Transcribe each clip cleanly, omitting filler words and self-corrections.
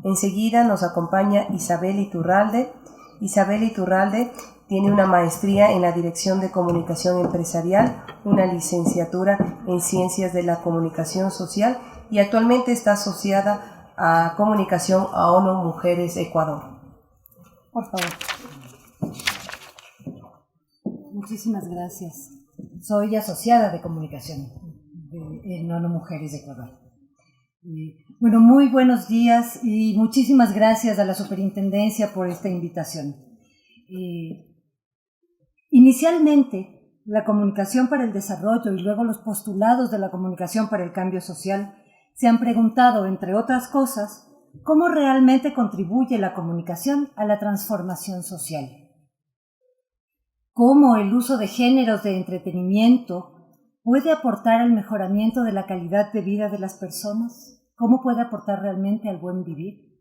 Enseguida nos acompaña Isabel Iturralde. Isabel Iturralde tiene una maestría en la Dirección de Comunicación Empresarial, una licenciatura en Ciencias de la Comunicación Social y actualmente está asociada a Comunicación a ONU Mujeres Ecuador. Por favor. Muchísimas gracias. Soy asociada de comunicación en ONU Mujeres Ecuador. Bueno, muy buenos días y muchísimas gracias a la Superintendencia por esta invitación. Inicialmente, la comunicación para el desarrollo y luego los postulados de la comunicación para el cambio social se han preguntado, entre otras cosas, cómo realmente contribuye la comunicación a la transformación social. Cómo el uso de géneros de entretenimiento puede aportar al mejoramiento de la calidad de vida de las personas. Cómo puede aportar realmente al buen vivir.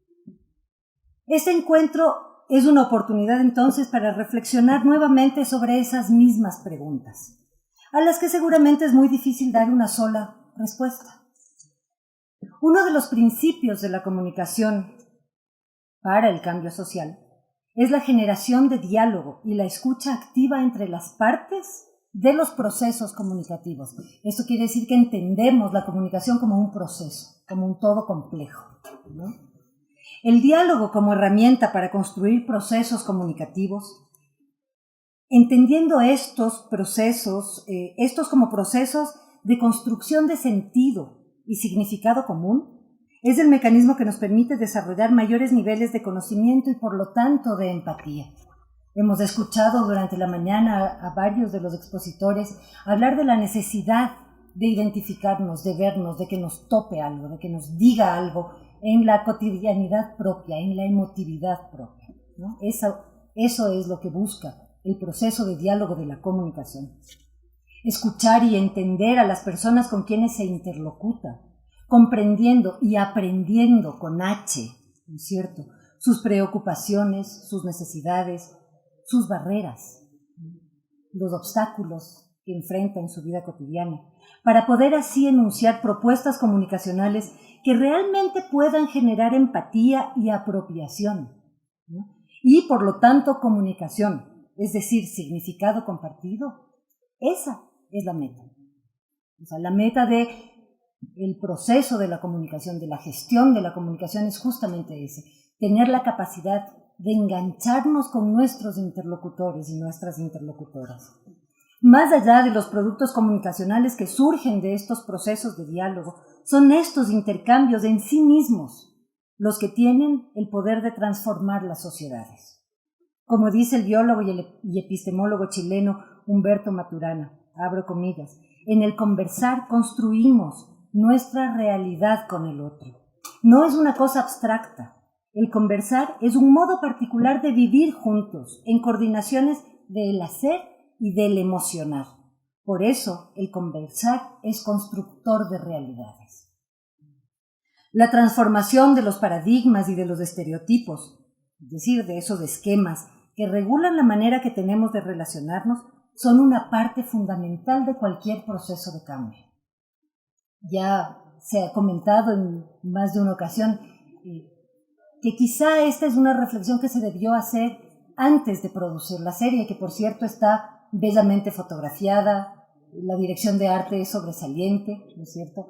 Este encuentro es una oportunidad entonces para reflexionar nuevamente sobre esas mismas preguntas, a las que seguramente es muy difícil dar una sola respuesta. Uno de los principios de la comunicación para el cambio social es la generación de diálogo y la escucha activa entre las partes de los procesos comunicativos. Esto quiere decir que entendemos la comunicación como un proceso, como un todo complejo, ¿no? El diálogo como herramienta para construir procesos comunicativos, entendiendo estos procesos, estos como procesos de construcción de sentido y significado común, es el mecanismo que nos permite desarrollar mayores niveles de conocimiento y por lo tanto de empatía. Hemos escuchado durante la mañana a varios de los expositores hablar de la necesidad de identificarnos, de vernos, de que nos tope algo, de que nos diga algo en la cotidianidad propia, en la emotividad propia, ¿no? Eso es lo que busca el proceso de diálogo de la comunicación. Escuchar y entender a las personas con quienes se interlocuta, comprendiendo y aprendiendo con H, ¿no es cierto?, sus preocupaciones, sus necesidades, sus barreras, los obstáculos que enfrenta en su vida cotidiana, para poder así enunciar propuestas comunicacionales que realmente puedan generar empatía y apropiación, ¿no? Y por lo tanto comunicación, es decir, significado compartido. Esa es la meta. O sea, la meta del proceso de la comunicación, de la gestión de la comunicación es justamente ese, tener la capacidad de engancharnos con nuestros interlocutores y nuestras interlocutoras. Más allá de los productos comunicacionales que surgen de estos procesos de diálogo, son estos intercambios en sí mismos los que tienen el poder de transformar las sociedades. Como dice el biólogo y epistemólogo chileno Humberto Maturana, abro comillas, en el conversar construimos nuestra realidad con el otro. No es una cosa abstracta. El conversar es un modo particular de vivir juntos, en coordinaciones del hacer y del emocionar. Por eso, el conversar es constructor de realidades. La transformación de los paradigmas y de los estereotipos, es decir, de esos esquemas que regulan la manera que tenemos de relacionarnos, son una parte fundamental de cualquier proceso de cambio. Ya se ha comentado en más de una ocasión que quizá esta es una reflexión que se debió hacer antes de producir la serie, que por cierto está bellamente fotografiada, la dirección de arte es sobresaliente, ¿no es cierto?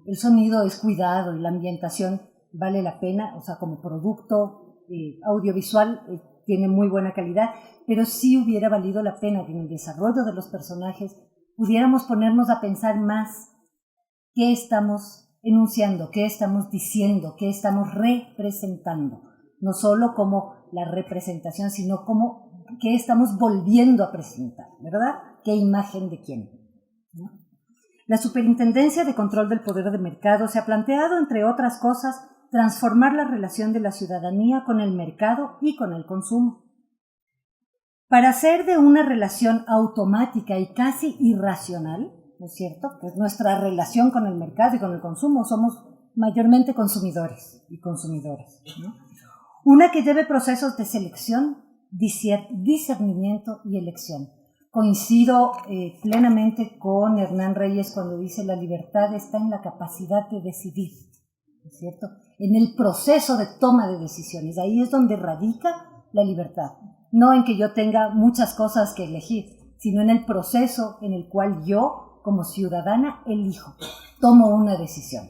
El sonido es cuidado y la ambientación vale la pena, o sea, como producto audiovisual tiene muy buena calidad, pero sí hubiera valido la pena que en el desarrollo de los personajes pudiéramos ponernos a pensar más qué estamos enunciando, qué estamos diciendo, qué estamos representando, no solo como la representación, sino como qué estamos volviendo a presentar, ¿verdad? ¿Qué imagen de quién? ¿No? La Superintendencia de Control del Poder de Mercado se ha planteado, entre otras cosas, transformar la relación de la ciudadanía con el mercado y con el consumo. Para hacer de una relación automática y casi irracional, ¿no es cierto?, pues nuestra relación con el mercado y con el consumo, somos mayormente consumidores y consumidoras, ¿no? Una que lleve procesos de selección, discernimiento y elección. Coincido plenamente con Hernán Reyes cuando dice la libertad está en la capacidad de decidir, ¿no es cierto? en el proceso de toma de decisiones. Ahí es donde radica la libertad. No en que yo tenga muchas cosas que elegir, sino en el proceso en el cual yo, como ciudadana, elijo, tomo una decisión.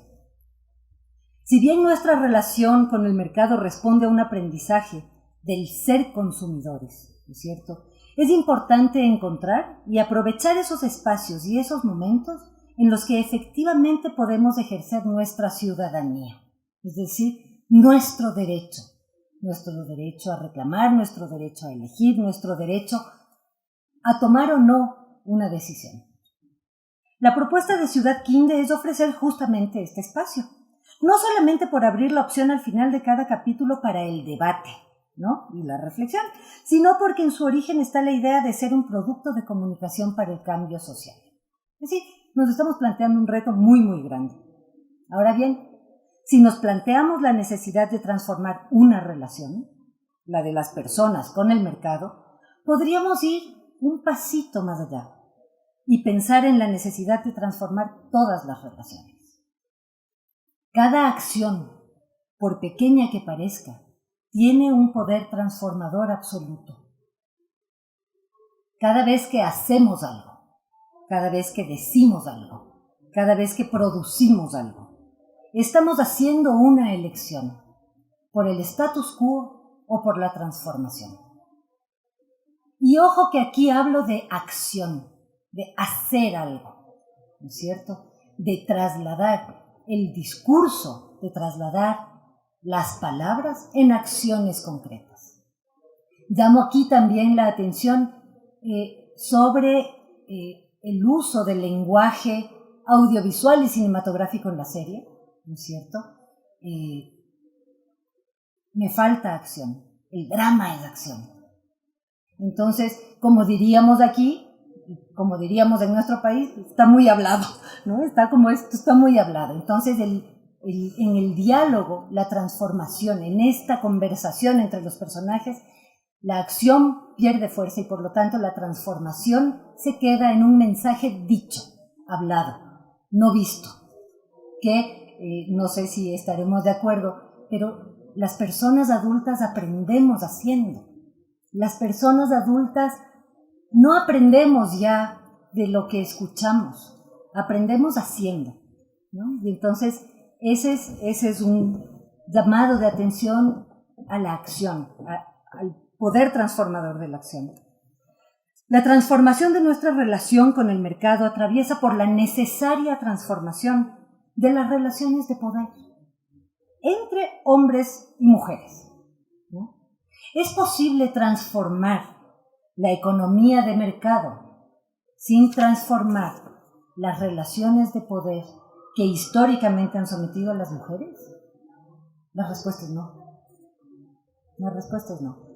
Si bien nuestra relación con el mercado responde a un aprendizaje del ser consumidores, ¿no es cierto?, es importante encontrar y aprovechar esos espacios y esos momentos en los que efectivamente podemos ejercer nuestra ciudadanía, es decir, nuestro derecho a reclamar, nuestro derecho a elegir, nuestro derecho a tomar o no una decisión. La propuesta de Ciudad Quinde es ofrecer justamente este espacio, no solamente por abrir la opción al final de cada capítulo para el debate, ¿no?, y la reflexión, sino porque en su origen está la idea de ser un producto de comunicación para el cambio social. Es decir, nos estamos planteando un reto muy, muy grande. Ahora bien, si nos planteamos la necesidad de transformar una relación, la de las personas con el mercado, podríamos ir un pasito más allá y pensar en la necesidad de transformar todas las relaciones. Cada acción, por pequeña que parezca, tiene un poder transformador absoluto. Cada vez que hacemos algo, cada vez que decimos algo, cada vez que producimos algo, estamos haciendo una elección por el status quo o por la transformación. Y ojo que aquí hablo de acción, de hacer algo, ¿no es cierto?, de trasladar el discurso, de trasladar las palabras en acciones concretas. Llamo aquí también la atención sobre el uso del lenguaje audiovisual y cinematográfico en la serie, ¿no es cierto? Me falta acción, el drama es acción. Entonces, como diríamos aquí, como diríamos en nuestro país, está muy hablado, ¿no? Está muy hablado. Entonces, en el diálogo, la transformación, en esta conversación entre los personajes, la acción pierde fuerza y por lo tanto la transformación se queda en un mensaje dicho, hablado, no visto, que no sé si estaremos de acuerdo, pero las personas adultas aprendemos haciendo. Las personas adultas no aprendemos ya de lo que escuchamos, aprendemos haciendo, ¿no? Y entonces ese es un llamado de atención a la acción, al poder transformador de la acción. La transformación de nuestra relación con el mercado atraviesa por la necesaria transformación de las relaciones de poder entre hombres y mujeres, ¿no? Es posible transformar la economía de mercado sin transformar las relaciones de poder que históricamente han sometido a las mujeres. La respuesta es no. La respuesta es no.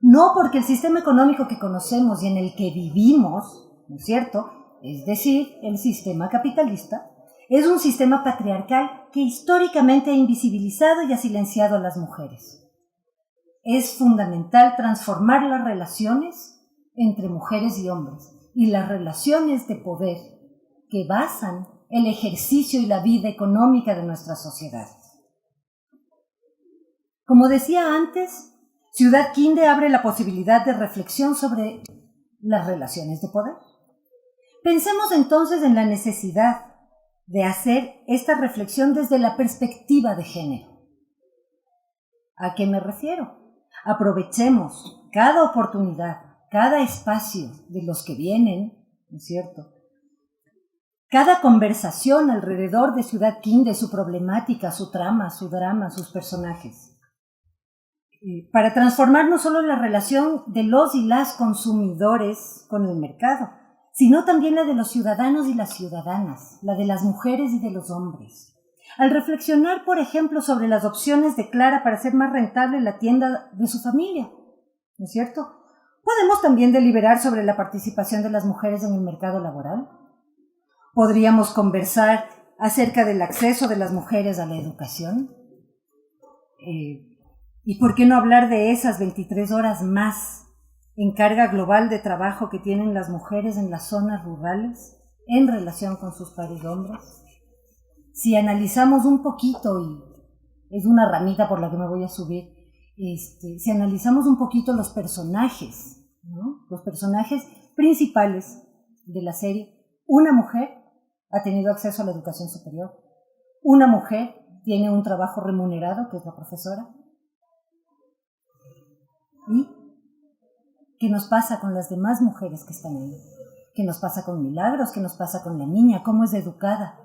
No, porque el sistema económico que conocemos y en el que vivimos, ¿no es cierto?, es decir, el sistema capitalista, es un sistema patriarcal que históricamente ha invisibilizado y ha silenciado a las mujeres. Es fundamental transformar las relaciones entre mujeres y hombres y las relaciones de poder que basan el ejercicio y la vida económica de nuestra sociedad. Como decía antes, Ciudad Quinde abre la posibilidad de reflexión sobre las relaciones de poder. Pensemos entonces en la necesidad de hacer esta reflexión desde la perspectiva de género. ¿A qué me refiero? Aprovechemos cada oportunidad, cada espacio de los que vienen, ¿no es cierto?, cada conversación alrededor de Ciudad Quinde, su problemática, su trama, su drama, sus personajes, para transformar no solo la relación de los y las consumidores con el mercado, sino también la de los ciudadanos y las ciudadanas, la de las mujeres y de los hombres. Al reflexionar, por ejemplo, sobre las opciones de Clara para hacer más rentable la tienda de su familia, ¿no es cierto?, podemos también deliberar sobre la participación de las mujeres en el mercado laboral. Podríamos conversar acerca del acceso de las mujeres a la educación. ¿Y por qué no hablar de esas 23 horas más en carga global de trabajo que tienen las mujeres en las zonas rurales en relación con sus pares hombres? Si analizamos un poquito y es una ramita por la que me voy a subir. Si analizamos un poquito los personajes, ¿no? Los personajes principales de la serie, una mujer ha tenido acceso a la educación superior, una mujer tiene un trabajo remunerado, que es la profesora. ¿Y qué nos pasa con las demás mujeres que están ahí? ¿Qué nos pasa con Milagros? ¿Qué nos pasa con la niña? ¿Cómo es educada?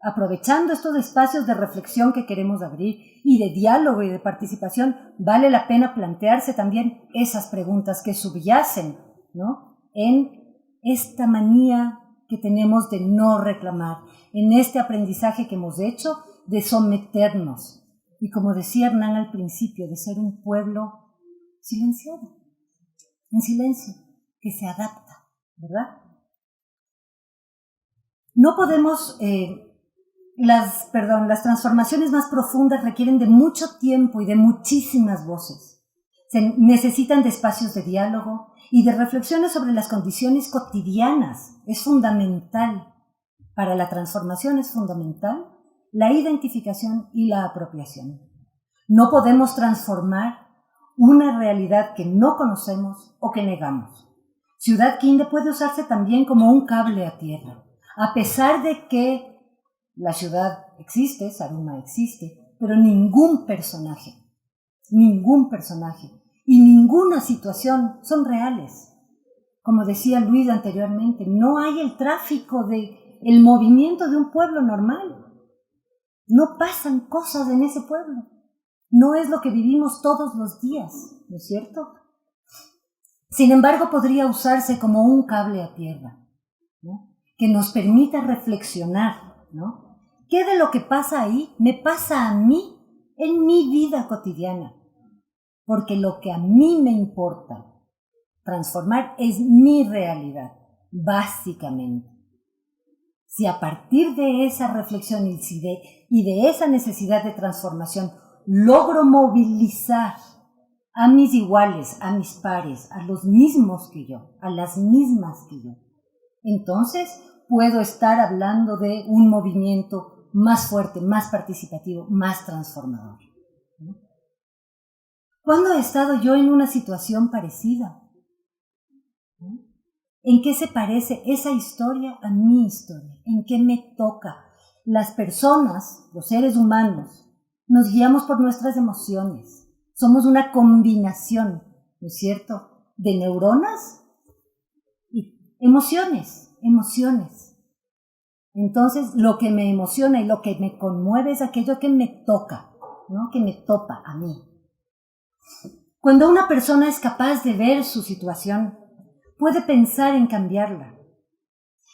Aprovechando estos espacios de reflexión que queremos abrir y de diálogo y de participación, vale la pena plantearse también esas preguntas que subyacen, ¿no?, en esta manía que tenemos de no reclamar, en este aprendizaje que hemos hecho de someternos y, como decía Hernán al principio, de ser un pueblo silenciado, en silencio, que se adapta, ¿verdad? No podemos... Las transformaciones más profundas requieren de mucho tiempo y de muchísimas voces. Se necesitan de espacios de diálogo y de reflexiones sobre las condiciones cotidianas. Es fundamental. Para la transformación es fundamental la identificación y la apropiación. No podemos transformar una realidad que no conocemos o que negamos. Ciudad Quinde puede usarse también como un cable a tierra, a pesar de que la ciudad existe, Zaruma existe, pero ningún personaje y ninguna situación son reales. Como decía Luis anteriormente, no hay el tráfico el movimiento de un pueblo normal. No pasan cosas en ese pueblo. No es lo que vivimos todos los días, ¿no es cierto? Sin embargo, podría usarse como un cable a tierra, ¿no?, que nos permita reflexionar, ¿no? ¿Qué de lo que pasa ahí me pasa a mí en mi vida cotidiana? Porque lo que a mí me importa transformar es mi realidad, básicamente. Si a partir de esa reflexión y de esa necesidad de transformación logro movilizar a mis iguales, a mis pares, a los mismos que yo, a las mismas que yo, entonces puedo estar hablando de un movimiento más fuerte, más participativo, más transformador. ¿Cuándo he estado yo en una situación parecida? ¿En qué se parece esa historia a mi historia? ¿En qué me toca? Las personas, los seres humanos, nos guiamos por nuestras emociones. Somos una combinación, ¿no es cierto?, de neuronas y emociones. Entonces, lo que me emociona y lo que me conmueve es aquello que me toca, ¿no?, que me topa a mí. Cuando una persona es capaz de ver su situación, puede pensar en cambiarla.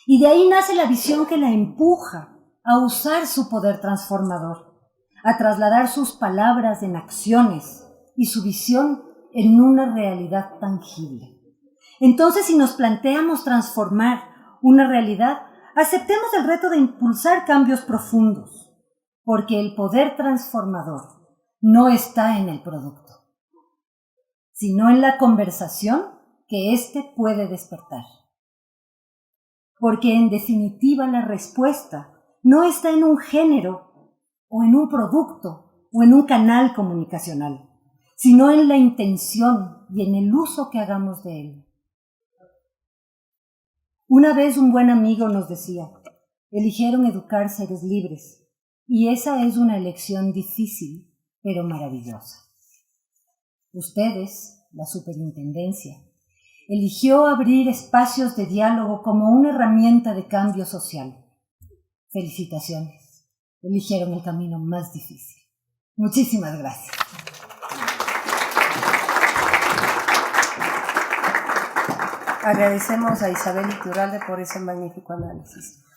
Y de ahí nace la visión que la empuja a usar su poder transformador, a trasladar sus palabras en acciones y su visión en una realidad tangible. Entonces, si nos planteamos transformar una realidad, aceptemos el reto de impulsar cambios profundos, porque el poder transformador no está en el producto, sino en la conversación que éste puede despertar. Porque en definitiva la respuesta no está en un género o en un producto o en un canal comunicacional, sino en la intención y en el uso que hagamos de él. Una vez un buen amigo nos decía, eligieron educar seres libres, y esa es una elección difícil, pero maravillosa. Ustedes, la superintendencia, eligió abrir espacios de diálogo como una herramienta de cambio social. Felicitaciones, eligieron el camino más difícil. Muchísimas gracias. Agradecemos a Isabel Iturralde por ese magnífico análisis.